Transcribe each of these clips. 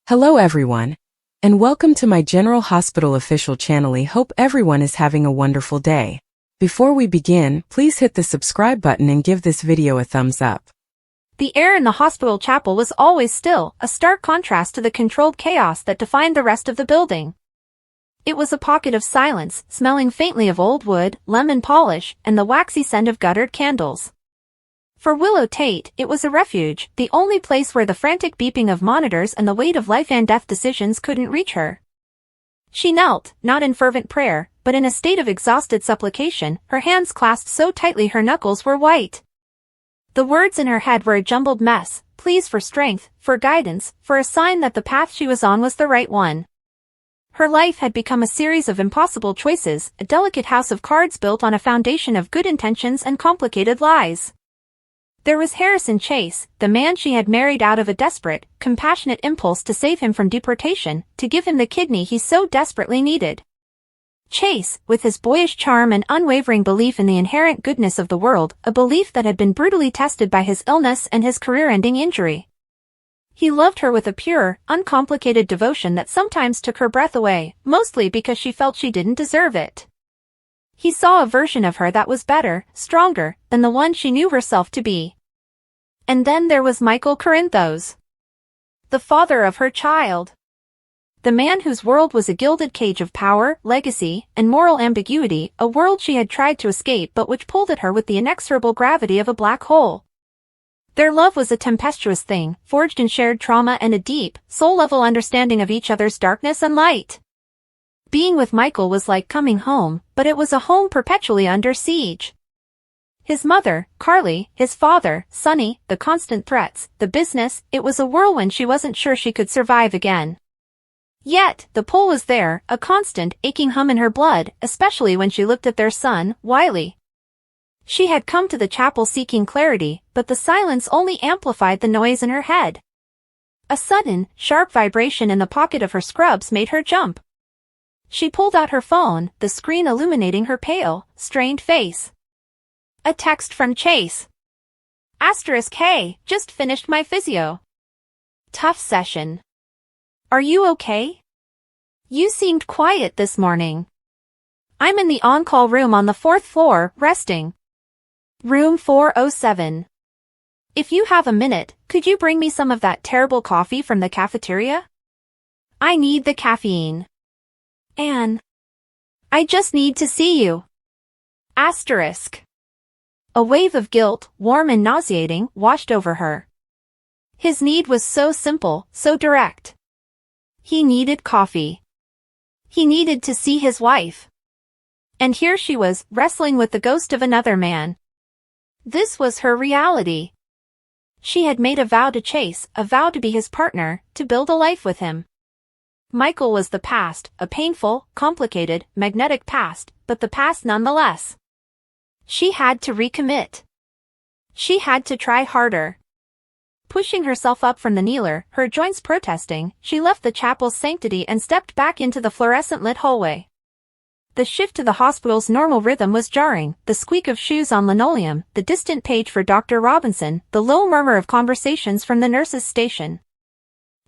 Hello everyone, and welcome to my General Hospital official channel. I hope everyone is having a wonderful day. Before we begin, please hit the subscribe button and give this video a thumbs up. The air in the hospital chapel was always still, a stark contrast to the controlled chaos that defined the rest of the building. It was a pocket of silence, smelling faintly of old wood, lemon polish, and the waxy scent of guttered candles. For Willow Tate, it was a refuge, the only place where the frantic beeping of monitors and the weight of life and death decisions couldn't reach her. She knelt, not in fervent prayer, but in a state of exhausted supplication, her hands clasped so tightly her knuckles were white. The words in her head were a jumbled mess, pleas for strength, for guidance, for a sign that the path she was on was the right one. Her life had become a series of impossible choices, a delicate house of cards built on a foundation of good intentions and complicated lies. There was Harrison Chase, the man she had married out of a desperate, compassionate impulse to save him from deportation, to give him the kidney he so desperately needed. Chase, with his boyish charm and unwavering belief in the inherent goodness of the world, a belief that had been brutally tested by his illness and his career-ending injury. He loved her with a pure, uncomplicated devotion that sometimes took her breath away, mostly because she felt she didn't deserve it. He saw a version of her that was better, stronger, than the one she knew herself to be. And then there was Michael Corinthos, the father of her child. The man whose world was a gilded cage of power, legacy, and moral ambiguity, a world she had tried to escape but which pulled at her with the inexorable gravity of a black hole. Their love was a tempestuous thing, forged in shared trauma and a deep, soul-level understanding of each other's darkness and light. Being with Michael was like coming home, but it was a home perpetually under siege. His mother, Carly, his father, Sonny, the constant threats, the business, it was a whirlwind she wasn't sure she could survive again. Yet, the pull was there, a constant, aching hum in her blood, especially when she looked at their son, Wiley. She had come to the chapel seeking clarity, but the silence only amplified the noise in her head. A sudden, sharp vibration in the pocket of her scrubs made her jump. She pulled out her phone, the screen illuminating her pale, strained face. A text from Chase. *Hey, just finished my physio. Tough session. Are you okay? You seemed quiet this morning. I'm in the on-call room on the 4th floor, resting. Room 407. If you have a minute, could you bring me some of that terrible coffee from the cafeteria? I need the caffeine. Anne. I just need to see you. A wave of guilt, warm and nauseating, washed over her. His need was so simple, so direct. He needed coffee. He needed to see his wife. And here she was, wrestling with the ghost of another man. This was her reality. She had made a vow to Chase, a vow to be his partner, to build a life with him. Michael was the past, a painful, complicated, magnetic past, but the past nonetheless. She had to recommit. She had to try harder. Pushing herself up from the kneeler, her joints protesting, she left the chapel's sanctity and stepped back into the fluorescent-lit hallway. The shift to the hospital's normal rhythm was jarring, the squeak of shoes on linoleum, the distant page for Dr. Robinson, the low murmur of conversations from the nurse's station.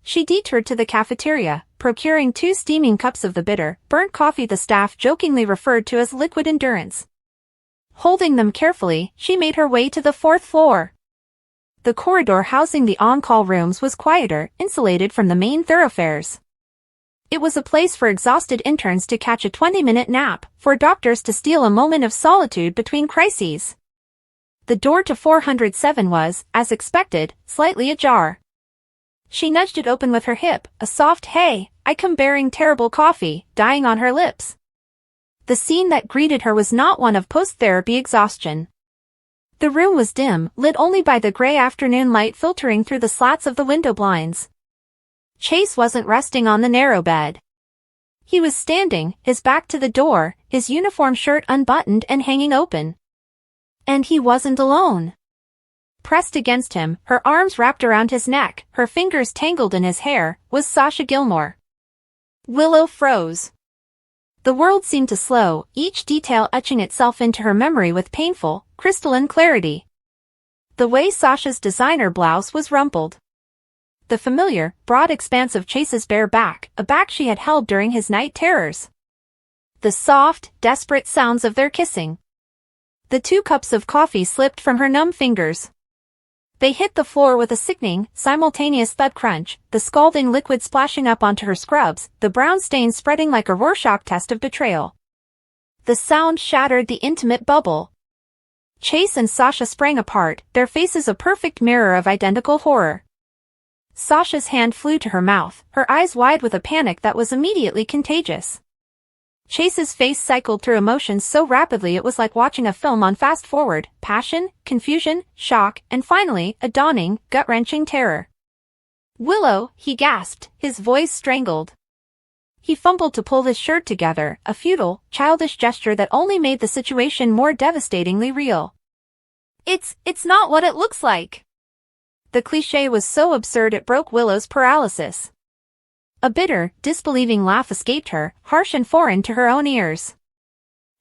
She detoured to the cafeteria, procuring 2 steaming cups of the bitter, burnt coffee the staff jokingly referred to as liquid endurance. Holding them carefully, she made her way to the 4th floor. The corridor housing the on-call rooms was quieter, insulated from the main thoroughfares. It was a place for exhausted interns to catch a 20-minute nap, for doctors to steal a moment of solitude between crises. The door to 407 was, as expected, slightly ajar. She nudged it open with her hip, a soft "Hey, I come bearing terrible coffee," dying on her lips. The scene that greeted her was not one of post-therapy exhaustion. The room was dim, lit only by the gray afternoon light filtering through the slats of the window blinds. Chase wasn't resting on the narrow bed. He was standing, his back to the door, his uniform shirt unbuttoned and hanging open. And he wasn't alone. Pressed against him, her arms wrapped around his neck, her fingers tangled in his hair, was Sasha Gilmore. Willow froze. The world seemed to slow, each detail etching itself into her memory with painful, crystalline clarity. The way Sasha's designer blouse was rumpled. the familiar, broad expanse of Chase's bare back, a back she had held during his night terrors. The soft, desperate sounds of their kissing. The 2 cups of coffee slipped from her numb fingers. They hit the floor with a sickening, simultaneous thud crunch, the scalding liquid splashing up onto her scrubs, the brown stains spreading like a Rorschach test of betrayal. The sound shattered the intimate bubble. Chase and Sasha sprang apart, their faces a perfect mirror of identical horror. Sasha's hand flew to her mouth, her eyes wide with a panic that was immediately contagious. Chase's face cycled through emotions so rapidly it was like watching a film on fast forward: passion, confusion, shock, and finally, a dawning, gut-wrenching terror. "Willow," he gasped, his voice strangled. He fumbled to pull his shirt together, a futile, childish gesture that only made the situation more devastatingly real. It's not what it looks like." The cliché was so absurd it broke Willow's paralysis. A bitter, disbelieving laugh escaped her, harsh and foreign to her own ears.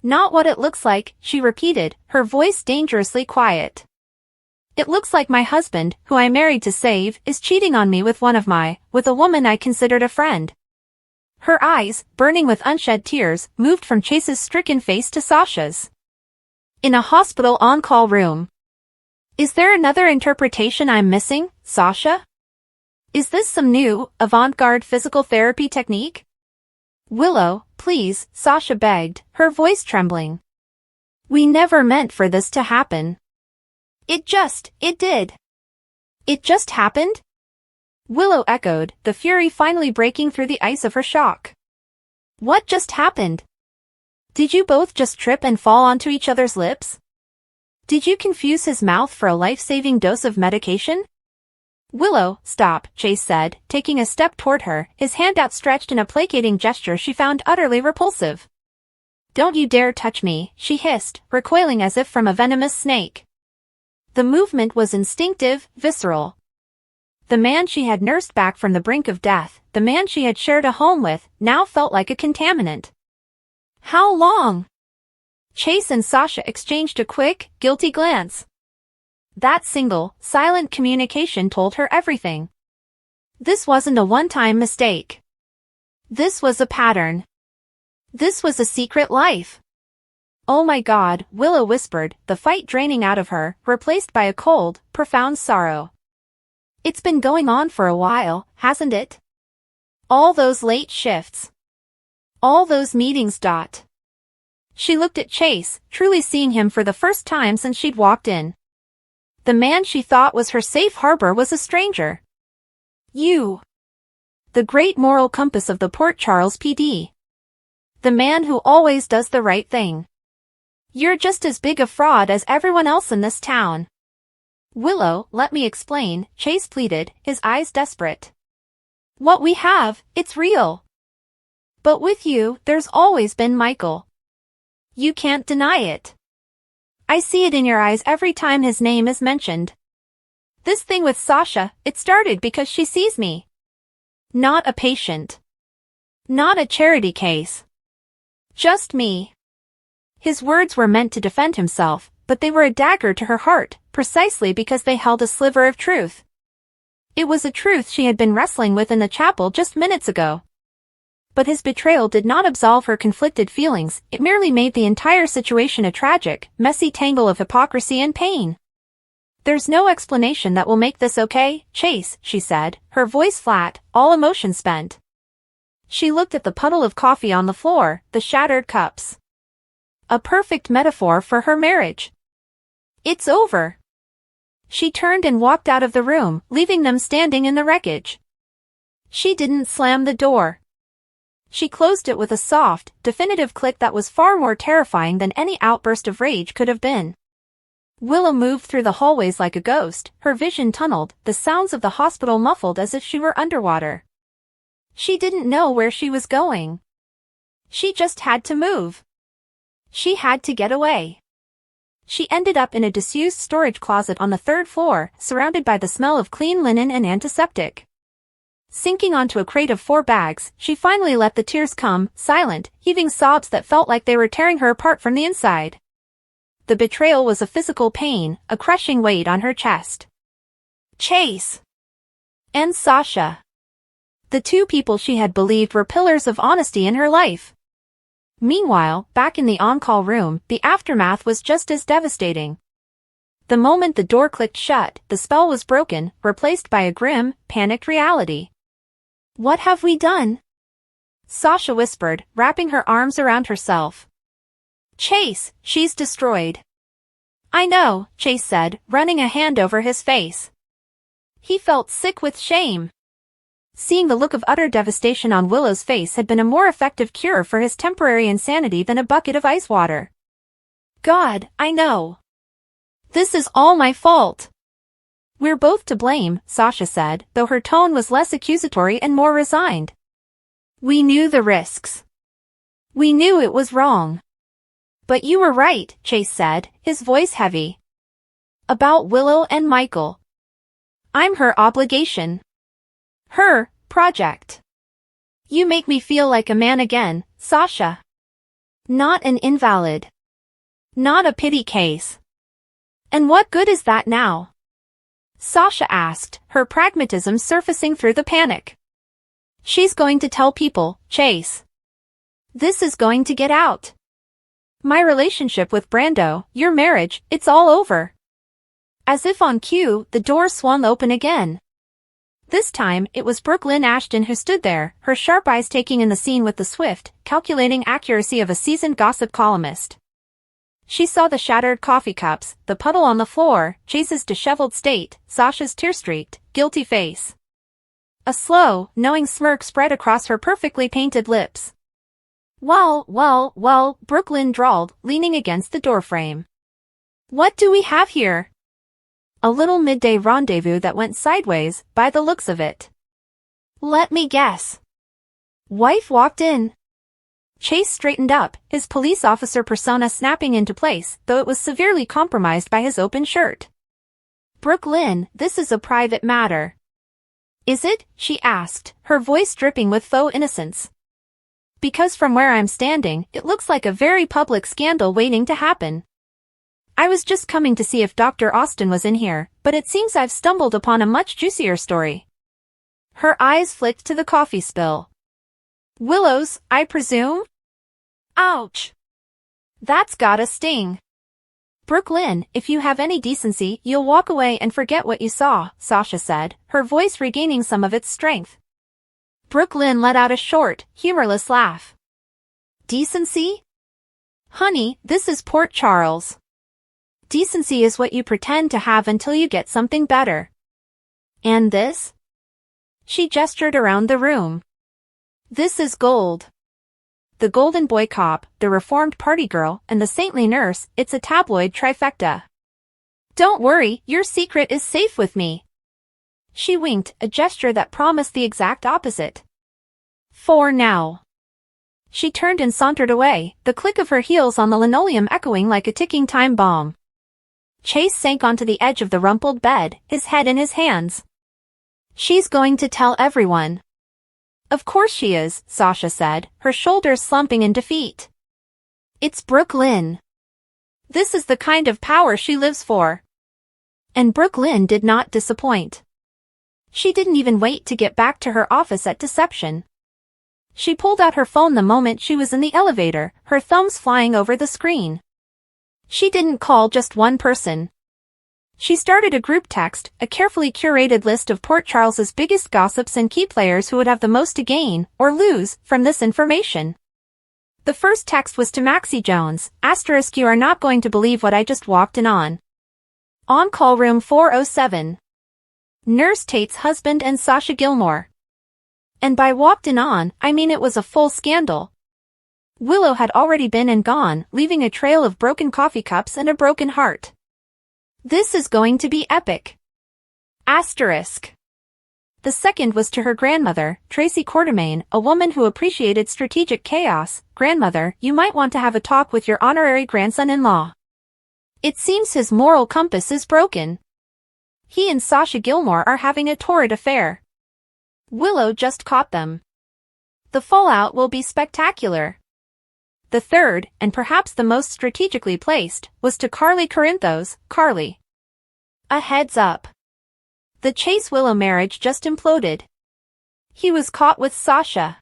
"Not what it looks like," she repeated, her voice dangerously quiet. "It looks like my husband, who I married to save, is cheating on me with with a woman I considered a friend." Her eyes, burning with unshed tears, moved from Chase's stricken face to Sasha's. "In a hospital on-call room. Is there another interpretation I'm missing, Sasha? Is this some new, avant-garde physical therapy technique?" "Willow, please," Sasha begged, her voice trembling. "We never meant for this to happen." It did. It just happened?" Willow echoed, the fury finally breaking through the ice of her shock. "What just happened? Did you both just trip and fall onto each other's lips? Did you confuse his mouth for a life-saving dose of medication?" "Willow, stop," Chase said, taking a step toward her, his hand outstretched in a placating gesture she found utterly repulsive. "Don't you dare touch me," she hissed, recoiling as if from a venomous snake. The movement was instinctive, visceral. The man she had nursed back from the brink of death, the man she had shared a home with, now felt like a contaminant. "How long?" Chase and Sasha exchanged a quick, guilty glance. That single, silent communication told her everything. This wasn't a one-time mistake. This was a pattern. This was a secret life. "Oh my God," Willow whispered, the fight draining out of her, replaced by a cold, profound sorrow. "It's been going on for a while, hasn't it? All those late shifts. All those meetings. She looked at Chase, truly seeing him for the first time since she'd walked in. The man she thought was her safe harbor was a stranger. "You. The great moral compass of the Port Charles PD. The man who always does the right thing. You're just as big a fraud as everyone else in this town." "Willow, let me explain," Chase pleaded, his eyes desperate. "What we have, it's real. But with you, there's always been Michael. You can't deny it. I see it in your eyes every time his name is mentioned. This thing with Sasha, it started because she sees me. Not a patient. Not a charity case. Just me." His words were meant to defend himself, but they were a dagger to her heart, precisely because they held a sliver of truth. It was a truth she had been wrestling with in the chapel just minutes ago. But his betrayal did not absolve her conflicted feelings, it merely made the entire situation a tragic, messy tangle of hypocrisy and pain. "There's no explanation that will make this okay, Chase," she said, her voice flat, all emotion spent. She looked at the puddle of coffee on the floor, the shattered cups. A perfect metaphor for her marriage. "It's over." She turned and walked out of the room, leaving them standing in the wreckage. She didn't slam the door. She closed it with a soft, definitive click that was far more terrifying than any outburst of rage could have been. Willow moved through the hallways like a ghost, her vision tunneled, the sounds of the hospital muffled as if she were underwater. She didn't know where she was going. She just had to move. She had to get away. She ended up in a disused storage closet on the 3rd floor, surrounded by the smell of clean linen and antiseptic. Sinking onto a crate of 4 bags, she finally let the tears come, silent, heaving sobs that felt like they were tearing her apart from the inside. The betrayal was a physical pain, a crushing weight on her chest. "Chase!" and Sasha. The two people she had believed were pillars of honesty in her life. Meanwhile, back in the on-call room, the aftermath was just as devastating. The moment the door clicked shut, the spell was broken, replaced by a grim, panicked reality. "What have we done?" Sasha whispered, wrapping her arms around herself. "Chase, she's destroyed." "I know," Chase said, running a hand over his face. He felt sick with shame. Seeing the look of utter devastation on Willow's face had been a more effective cure for his temporary insanity than a bucket of ice water. "God, I know. This is all my fault." "We're both to blame," Sasha said, though her tone was less accusatory and more resigned. "We knew the risks. We knew it was wrong." "But you were right," Chase said, his voice heavy. "About Willow and Michael. I'm her obligation. Her project. You make me feel like a man again, Sasha. Not an invalid. Not a pity case." "And what good is that now?" Sasha asked, her pragmatism surfacing through the panic. "She's going to tell people, Chase. This is going to get out. My relationship with Brando, your marriage, it's all over." As if on cue, the door swung open again. This time, it was Brook Ashton who stood there, her sharp eyes taking in the scene with the swift, calculating accuracy of a seasoned gossip columnist. She saw the shattered coffee cups, the puddle on the floor, Chase's disheveled state, Sasha's tear-streaked, guilty face. A slow, knowing smirk spread across her perfectly painted lips. Well, Brook drawled, leaning against the doorframe. "What do we have here?" "A little midday rendezvous that went sideways, by the looks of it." "Let me guess. Wife walked in." Chase straightened up, his police officer persona snapping into place, though it was severely compromised by his open shirt. "Brook, this is a private matter." "Is it?" she asked, her voice dripping with faux innocence. "Because from where I'm standing, it looks like a very public scandal waiting to happen. I was just coming to see if Dr. Austin was in here, but it seems I've stumbled upon a much juicier story." Her eyes flicked to the coffee spill. "Willow's, I presume?" "Ouch. That's gotta sting." "Brook, if you have any decency, you'll walk away and forget what you saw," Sasha said, her voice regaining some of its strength. Brook let out a short, humorless laugh. "Decency? Honey, this is Port Charles. Decency is what you pretend to have until you get something better. And this?" She gestured around the room. "This is gold. The golden boy cop, the reformed party girl, and the saintly nurse, it's a tabloid trifecta. Don't worry, your secret is safe with me." She winked, a gesture that promised the exact opposite. "For now." She turned and sauntered away, the click of her heels on the linoleum echoing like a ticking time bomb. Chase sank onto the edge of the rumpled bed, his head in his hands. "She's going to tell everyone." "Of course she is," Sasha said, her shoulders slumping in defeat. "It's Brook. This is the kind of power she lives for." And Brook did not disappoint. She didn't even wait to get back to her office at Deception. She pulled out her phone the moment she was in the elevator, her thumbs flying over the screen. She didn't call just one person. She started a group text, a carefully curated list of Port Charles's biggest gossips and key players who would have the most to gain, or lose, from this information. The first text was to Maxie Jones, * "You are not going to believe what I just walked in on. On-call room 407. Nurse Tate's husband and Sasha Gilmore." And by walked in on, I mean it was a full scandal. Willow had already been and gone, leaving a trail of broken coffee cups and a broken heart. "This is going to be epic." The second was to her grandmother, Tracy Quartermain, a woman who appreciated strategic chaos. "Grandmother, you might want to have a talk with your honorary grandson-in-law. It seems his moral compass is broken. He and Sasha Gilmore are having a torrid affair. Willow just caught them. The fallout will be spectacular." The third, and perhaps the most strategically placed, was to Carly Corinthos. "Carly. A heads up. The Chase-Willow marriage just imploded. He was caught with Sasha.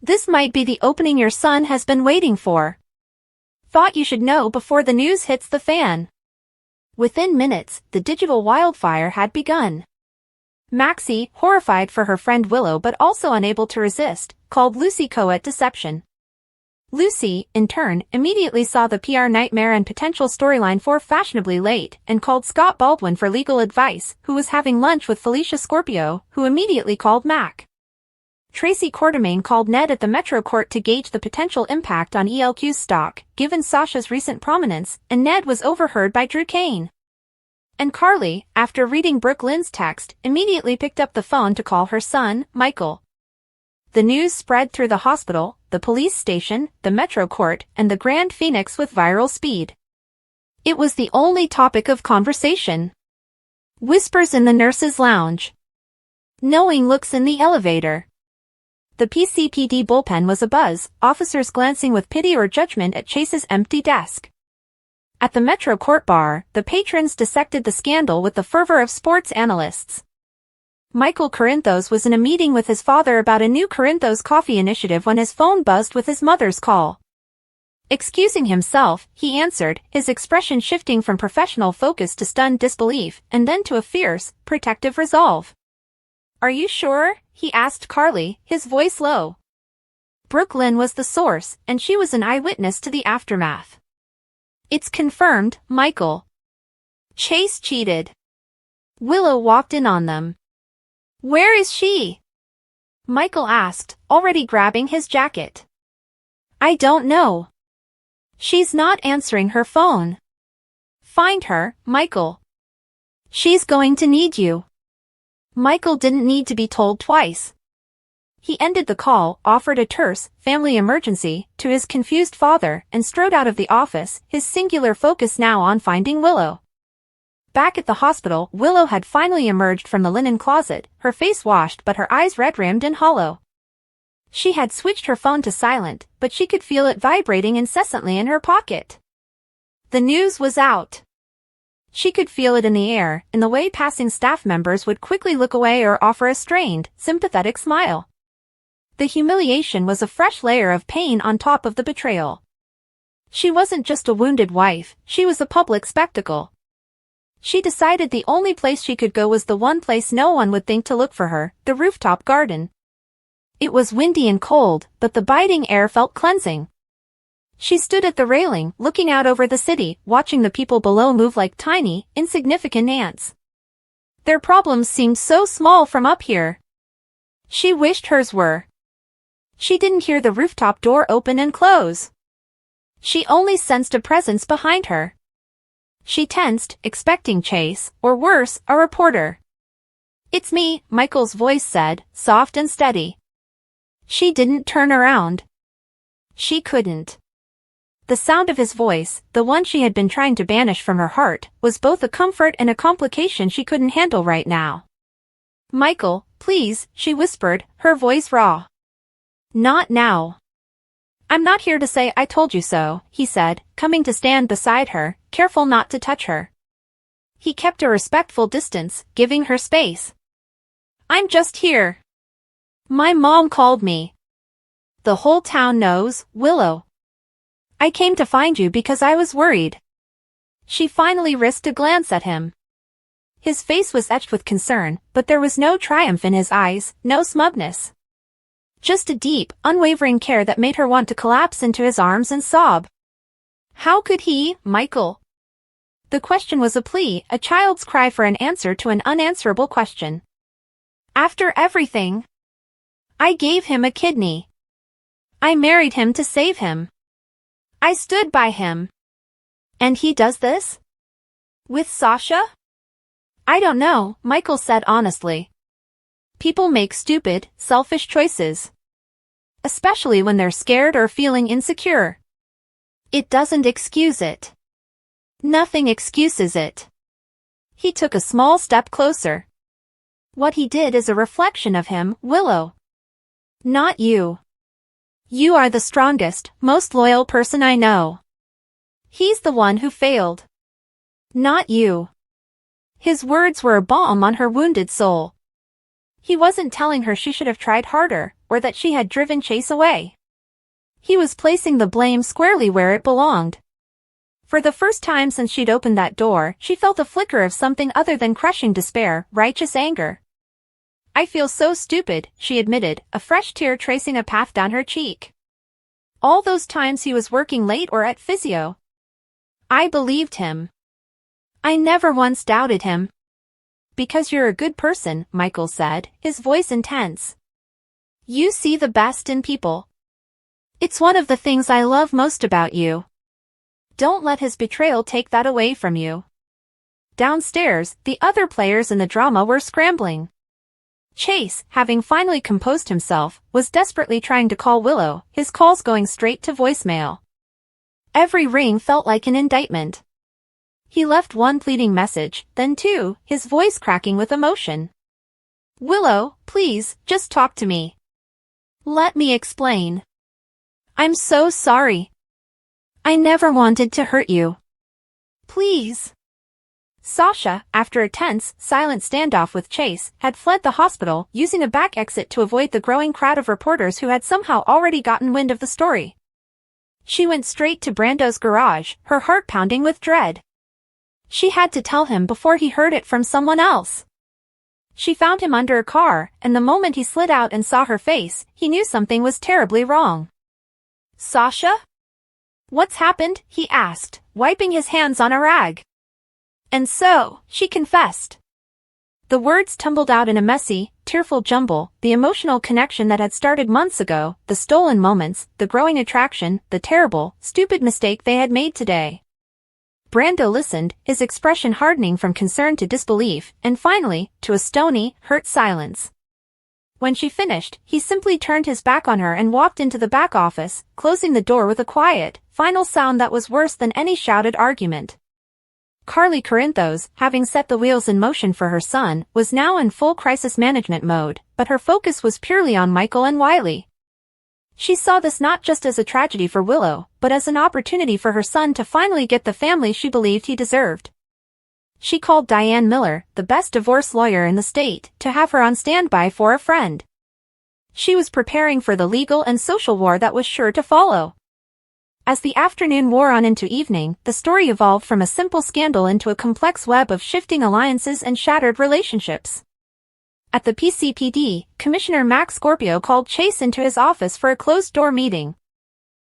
This might be the opening your son has been waiting for. Thought you should know before the news hits the fan. Within minutes, the digital wildfire had begun. Maxie, horrified for her friend Willow but also unable to resist, called Lucy Coet deception. Lucy, in turn, immediately saw the PR nightmare and potential storyline for fashionably late and called Scott Baldwin for legal advice, who was having lunch with Felicia Scorpio, who immediately called Mac. Tracy Quartermain called Ned at the Metro Court to gauge the potential impact on ELQ's stock, given Sasha's recent prominence, and Ned was overheard by Drew Kane. And Carly, after reading Brook Lynn's text, immediately picked up the phone to call her son, Michael. The news spread through the hospital, the police station, the Metro Court, and the Grand Phoenix with viral speed. It was the only topic of conversation. Whispers in the nurse's lounge. Knowing looks in the elevator. The PCPD bullpen was abuzz, officers glancing with pity or judgment at Chase's empty desk. At the Metro Court bar, the patrons dissected the scandal with the fervor of sports analysts. Michael Corinthos was in a meeting with his father about a new Corinthos coffee initiative when his phone buzzed with his mother's call. Excusing himself, he answered, his expression shifting from professional focus to stunned disbelief, and then to a fierce, protective resolve. "Are you sure?" he asked Carly, his voice low. Brook Lynn was the source, and she was an eyewitness to the aftermath. "It's confirmed, Michael. Chase cheated." Willow walked in on them. "Where is she?" Michael asked, already grabbing his jacket. "I don't know. She's not answering her phone." "Find her, Michael. She's going to need you." Michael didn't need to be told twice. He ended the call, offered a terse, family emergency, to his confused father, and strode out of the office, his singular focus now on finding Willow. Back at the hospital, Willow had finally emerged from the linen closet, her face washed but her eyes red-rimmed and hollow. She had switched her phone to silent, but she could feel it vibrating incessantly in her pocket. The news was out. She could feel it in the air, in the way passing staff members would quickly look away or offer a strained, sympathetic smile. The humiliation was a fresh layer of pain on top of the betrayal. She wasn't just a wounded wife, she was a public spectacle. She decided the only place she could go was the one place no one would think to look for her, the rooftop garden. It was windy and cold, but the biting air felt cleansing. She stood at the railing, looking out over the city, watching the people below move like tiny, insignificant ants. Their problems seemed so small from up here. She wished hers were. She didn't hear the rooftop door open and close. She only sensed a presence behind her. She tensed, expecting Chase, or worse, a reporter. "It's me," Michael's voice said, soft and steady. She didn't turn around. She couldn't. The sound of his voice, the one she had been trying to banish from her heart, was both a comfort and a complication she couldn't handle right now. "Michael, please," she whispered, her voice raw. "Not now." "I'm not here to say I told you so," he said, coming to stand beside her, careful not to touch her. He kept a respectful distance, giving her space. "I'm just here. My mom called me. The whole town knows, Willow. I came to find you because I was worried." She finally risked a glance at him. His face was etched with concern, but there was no triumph in his eyes, no smugness. Just a deep, unwavering care that made her want to collapse into his arms and sob. How could he, Michael? The question was a plea, a child's cry for an answer to an unanswerable question. "After everything. I gave him a kidney. I married him to save him. I stood by him. And he does this? With Sasha?" "I don't know," Michael said honestly. "People make stupid, selfish choices. Especially when they're scared or feeling insecure. It doesn't excuse it. Nothing excuses it." He took a small step closer. "What he did is a reflection of him, Willow. Not you. You are the strongest, most loyal person I know. He's the one who failed. Not you. His words were a balm on her wounded soul. He wasn't telling her she should have tried harder, or that she had driven Chase away. He was placing the blame squarely where it belonged. For the first time since she'd opened that door, she felt a flicker of something other than crushing despair, righteous anger. "I feel so stupid," she admitted, a fresh tear tracing a path down her cheek. "All those times he was working late or at physio. I believed him. I never once doubted him." "Because you're a good person," Michael said, his voice intense. "You see the best in people. It's one of the things I love most about you. Don't let his betrayal take that away from you." Downstairs, the other players in the drama were scrambling. Chase, having finally composed himself, was desperately trying to call Willow, his calls going straight to voicemail. Every ring felt like an indictment. He left one pleading message, then two, his voice cracking with emotion. "Willow, please, just talk to me. Let me explain. I'm so sorry. I never wanted to hurt you. Please." Sasha, after a tense, silent standoff with Chase, had fled the hospital, using a back exit to avoid the growing crowd of reporters who had somehow already gotten wind of the story. She went straight to Brando's garage, her heart pounding with dread. She had to tell him before he heard it from someone else. She found him under a car, and the moment he slid out and saw her face, he knew something was terribly wrong. "Sasha? What's happened?" he asked, wiping his hands on a rag. "And so," she confessed. The words tumbled out in a messy, tearful jumble, the emotional connection that had started months ago, the stolen moments, the growing attraction, the terrible, stupid mistake they had made today. Brando listened, his expression hardening from concern to disbelief, and finally, to a stony, hurt silence. When she finished, he simply turned his back on her and walked into the back office, closing the door with a quiet, final sound that was worse than any shouted argument. Carly Corinthos, having set the wheels in motion for her son, was now in full crisis management mode, but her focus was purely on Michael and Wiley. She saw this not just as a tragedy for Willow, but as an opportunity for her son to finally get the family she believed he deserved. She called Diane Miller, the best divorce lawyer in the state, to have her on standby for a friend. She was preparing for the legal and social war that was sure to follow. As the afternoon wore on into evening, the story evolved from a simple scandal into a complex web of shifting alliances and shattered relationships. At the PCPD, Commissioner Max Scorpio called Chase into his office for a closed-door meeting.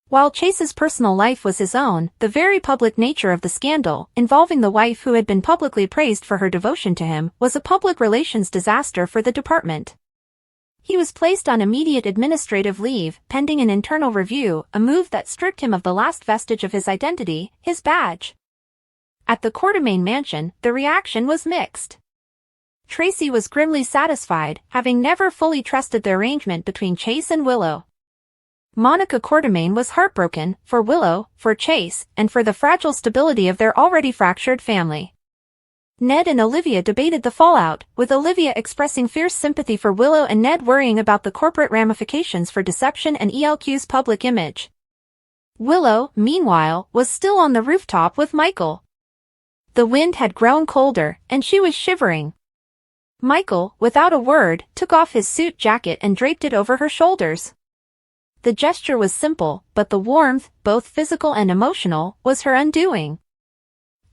While Chase's personal life was his own, the very public nature of the scandal, involving the wife who had been publicly praised for her devotion to him, was a public relations disaster for the department. He was placed on immediate administrative leave, pending an internal review, a move that stripped him of the last vestige of his identity, his badge. At the Quartermaine mansion, the reaction was mixed. Tracy was grimly satisfied, having never fully trusted the arrangement between Chase and Willow. Monica Quartermaine was heartbroken, for Willow, for Chase, and for the fragile stability of their already fractured family. Ned and Olivia debated the fallout, with Olivia expressing fierce sympathy for Willow and Ned worrying about the corporate ramifications for deception and ELQ's public image. Willow, meanwhile, was still on the rooftop with Michael. The wind had grown colder, and she was shivering. Michael, without a word, took off his suit jacket and draped it over her shoulders. The gesture was simple, but the warmth, both physical and emotional, was her undoing.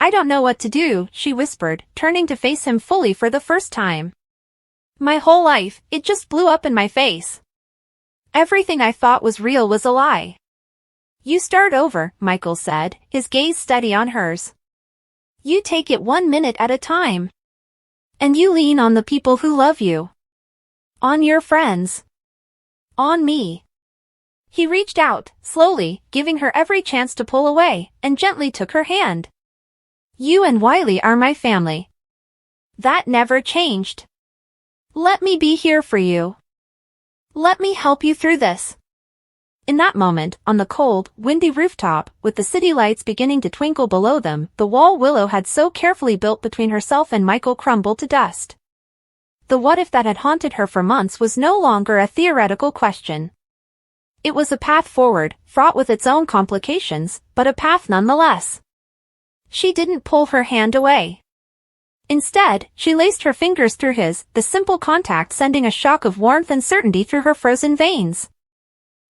"I don't know what to do," she whispered, turning to face him fully for the first time. "My whole life, it just blew up in my face. Everything I thought was real was a lie." "You start over," Michael said, his gaze steady on hers. "You take it 1 minute at a time. And you lean on the people who love you. On your friends. On me." He reached out, slowly, giving her every chance to pull away, and gently took her hand. "You and Wiley are my family. That never changed. Let me be here for you. Let me help you through this." In that moment, on the cold, windy rooftop, with the city lights beginning to twinkle below them, the wall Willow had so carefully built between herself and Michael crumbled to dust. The what-if that had haunted her for months was no longer a theoretical question. It was a path forward, fraught with its own complications, but a path nonetheless. She didn't pull her hand away. Instead, she laced her fingers through his, the simple contact sending a shock of warmth and certainty through her frozen veins.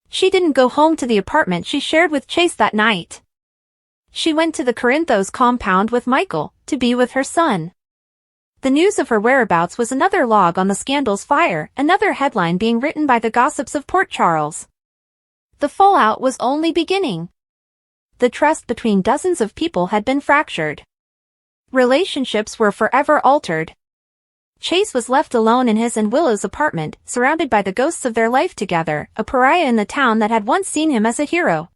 She didn't go home to the apartment she shared with Chase that night. She went to the Corinthos compound with Michael, to be with her son. The news of her whereabouts was another log on the scandal's fire, another headline being written by the gossips of Port Charles. The fallout was only beginning. The trust between dozens of people had been fractured. Relationships were forever altered. Chase was left alone in his and Willow's apartment, surrounded by the ghosts of their life together, a pariah in the town that had once seen him as a hero.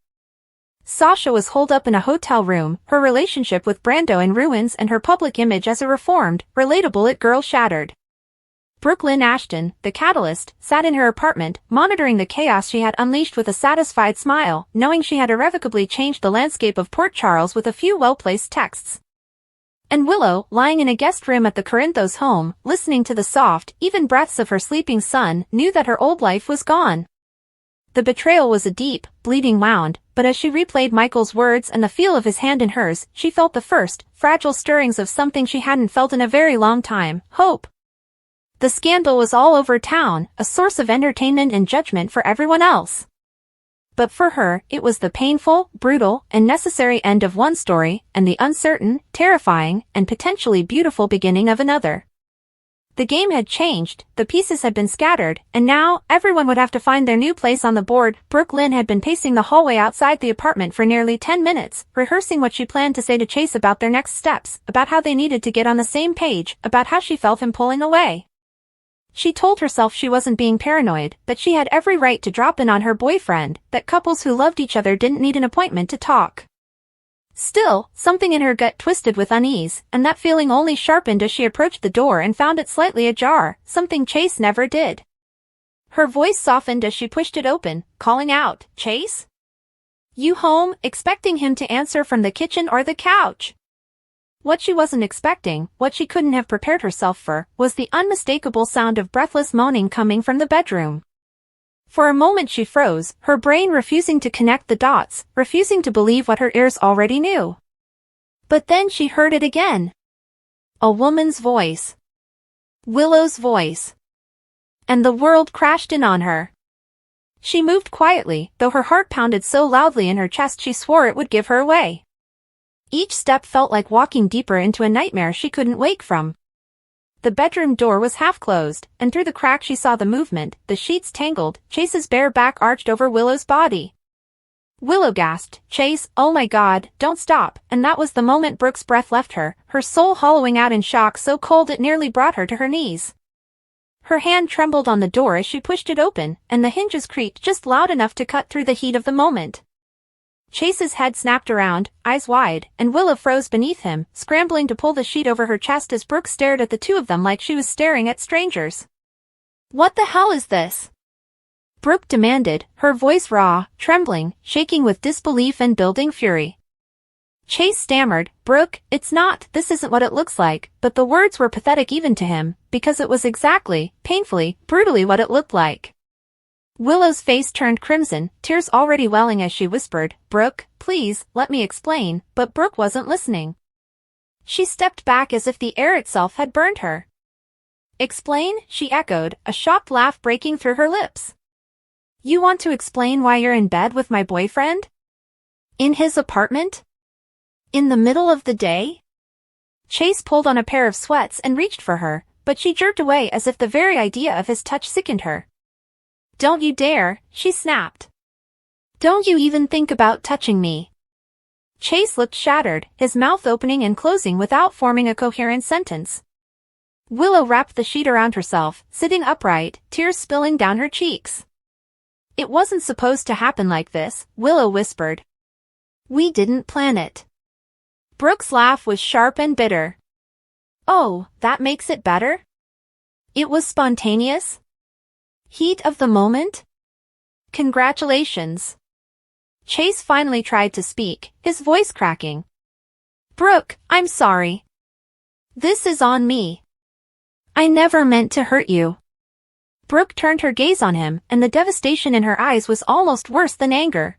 Sasha was holed up in a hotel room, her relationship with Brando in ruins and her public image as a reformed, relatable it girl shattered. Brook Ashton, the catalyst, sat in her apartment, monitoring the chaos she had unleashed with a satisfied smile, knowing she had irrevocably changed the landscape of Port Charles with a few well-placed texts. And Willow, lying in a guest room at the Corinthos home, listening to the soft, even breaths of her sleeping son, knew that her old life was gone. The betrayal was a deep, bleeding wound, but as she replayed Michael's words and the feel of his hand in hers, she felt the first, fragile stirrings of something she hadn't felt in a very long time, hope. The scandal was all over town, a source of entertainment and judgment for everyone else. But for her, it was the painful, brutal, and necessary end of one story, and the uncertain, terrifying, and potentially beautiful beginning of another. The game had changed, the pieces had been scattered, and now, everyone would have to find their new place on the board. Brook had been pacing the hallway outside the apartment for nearly 10 minutes, rehearsing what she planned to say to Chase about their next steps, about how they needed to get on the same page, about how she felt him pulling away. She told herself she wasn't being paranoid, that she had every right to drop in on her boyfriend, that couples who loved each other didn't need an appointment to talk. Still, something in her gut twisted with unease, and that feeling only sharpened as she approached the door and found it slightly ajar, something Chase never did. Her voice softened as she pushed it open, calling out, "Chase? You home?" expecting him to answer from the kitchen or the couch. What she wasn't expecting, what she couldn't have prepared herself for, was the unmistakable sound of breathless moaning coming from the bedroom. For a moment she froze, her brain refusing to connect the dots, refusing to believe what her ears already knew. But then she heard it again. A woman's voice. Willow's voice. And the world crashed in on her. She moved quietly, though her heart pounded so loudly in her chest she swore it would give her away. Each step felt like walking deeper into a nightmare she couldn't wake from. The bedroom door was half closed, and through the crack she saw the movement, the sheets tangled, Chase's bare back arched over Willow's body. Willow gasped, "Chase, oh my God, don't stop," and that was the moment Brook's breath left her, her soul hollowing out in shock so cold it nearly brought her to her knees. Her hand trembled on the door as she pushed it open, and the hinges creaked just loud enough to cut through the heat of the moment. Chase's head snapped around, eyes wide, and Willow froze beneath him, scrambling to pull the sheet over her chest as Brook stared at the two of them like she was staring at strangers. "What the hell is this?" Brook demanded, her voice raw, trembling, shaking with disbelief and building fury. Chase stammered, "Brook, it's not, this isn't what it looks like," but the words were pathetic even to him, because it was exactly, painfully, brutally what it looked like. Willow's face turned crimson, tears already welling as she whispered, "Brook, please, let me explain," but Brook wasn't listening. She stepped back as if the air itself had burned her. "Explain?" she echoed, a shocked laugh breaking through her lips. "You want to explain why you're in bed with my boyfriend? In his apartment? In the middle of the day?" Chase pulled on a pair of sweats and reached for her, but she jerked away as if the very idea of his touch sickened her. "Don't you dare," she snapped. "Don't you even think about touching me." Chase looked shattered, his mouth opening and closing without forming a coherent sentence. Willow wrapped the sheet around herself, sitting upright, tears spilling down her cheeks. "It wasn't supposed to happen like this," Willow whispered. "We didn't plan it." Brook's laugh was sharp and bitter. "Oh, that makes it better? It was spontaneous? Heat of the moment? Congratulations." Chase finally tried to speak, his voice cracking. "Brook, I'm sorry. This is on me. I never meant to hurt you." Brook turned her gaze on him, and the devastation in her eyes was almost worse than anger.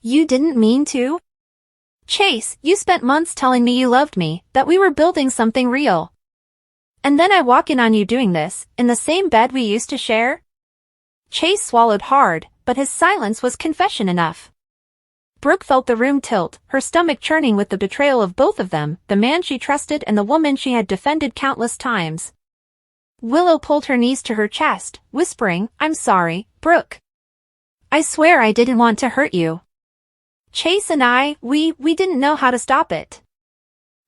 "You didn't mean to?" Chase, you spent months telling me you loved me, that we were building something real. And then I walk in on you doing this, in the same bed we used to share? Chase swallowed hard, but his silence was confession enough. Brook felt the room tilt, her stomach churning with the betrayal of both of them, the man she trusted and the woman she had defended countless times. Willow pulled her knees to her chest, whispering, "I'm sorry, Brook. I swear I didn't want to hurt you. Chase and we didn't know how to stop it."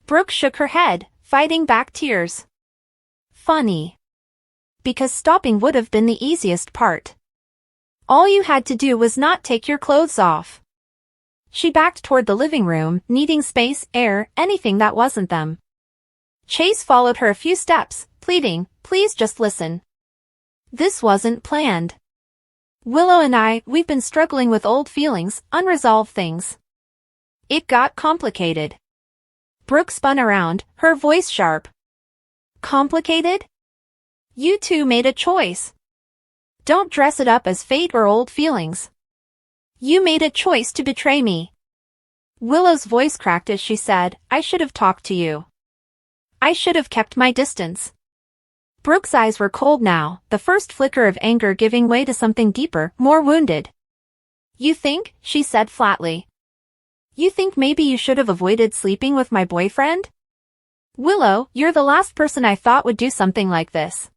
Brook shook her head, fighting back tears. Funny. Because stopping would have been the easiest part. All you had to do was not take your clothes off. She backed toward the living room, needing space, air, anything that wasn't them. Chase followed her a few steps, pleading, "Please just listen. This wasn't planned. Willow and we've been struggling with old feelings, unresolved things. It got complicated." Brook spun around, her voice sharp. Complicated? You two made a choice. Don't dress it up as fate or old feelings. You made a choice to betray me. Willow's voice cracked as she said, "I should have talked to you. I should have kept my distance." Brook's eyes were cold now, the first flicker of anger giving way to something deeper, more wounded. "You think," she said flatly. "You think maybe you should have avoided sleeping with my boyfriend? Willow, you're the last person I thought would do something like this."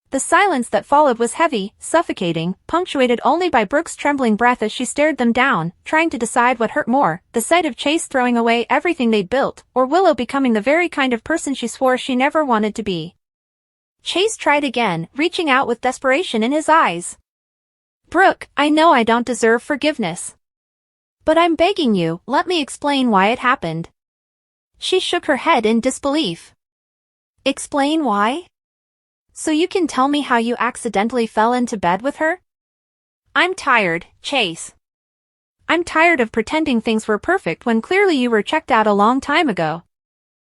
The silence that followed was heavy, suffocating, punctuated only by Brook's trembling breath as she stared them down, trying to decide what hurt more, the sight of Chase throwing away everything they'd built, or Willow becoming the very kind of person she swore she never wanted to be. Chase tried again, reaching out with desperation in his eyes. "Brook, I know I don't deserve forgiveness. But I'm begging you, let me explain why it happened." She shook her head in disbelief. "Explain why? So you can tell me how you accidentally fell into bed with her?" "I'm tired, Chase. I'm tired of pretending things were perfect when clearly you were checked out a long time ago."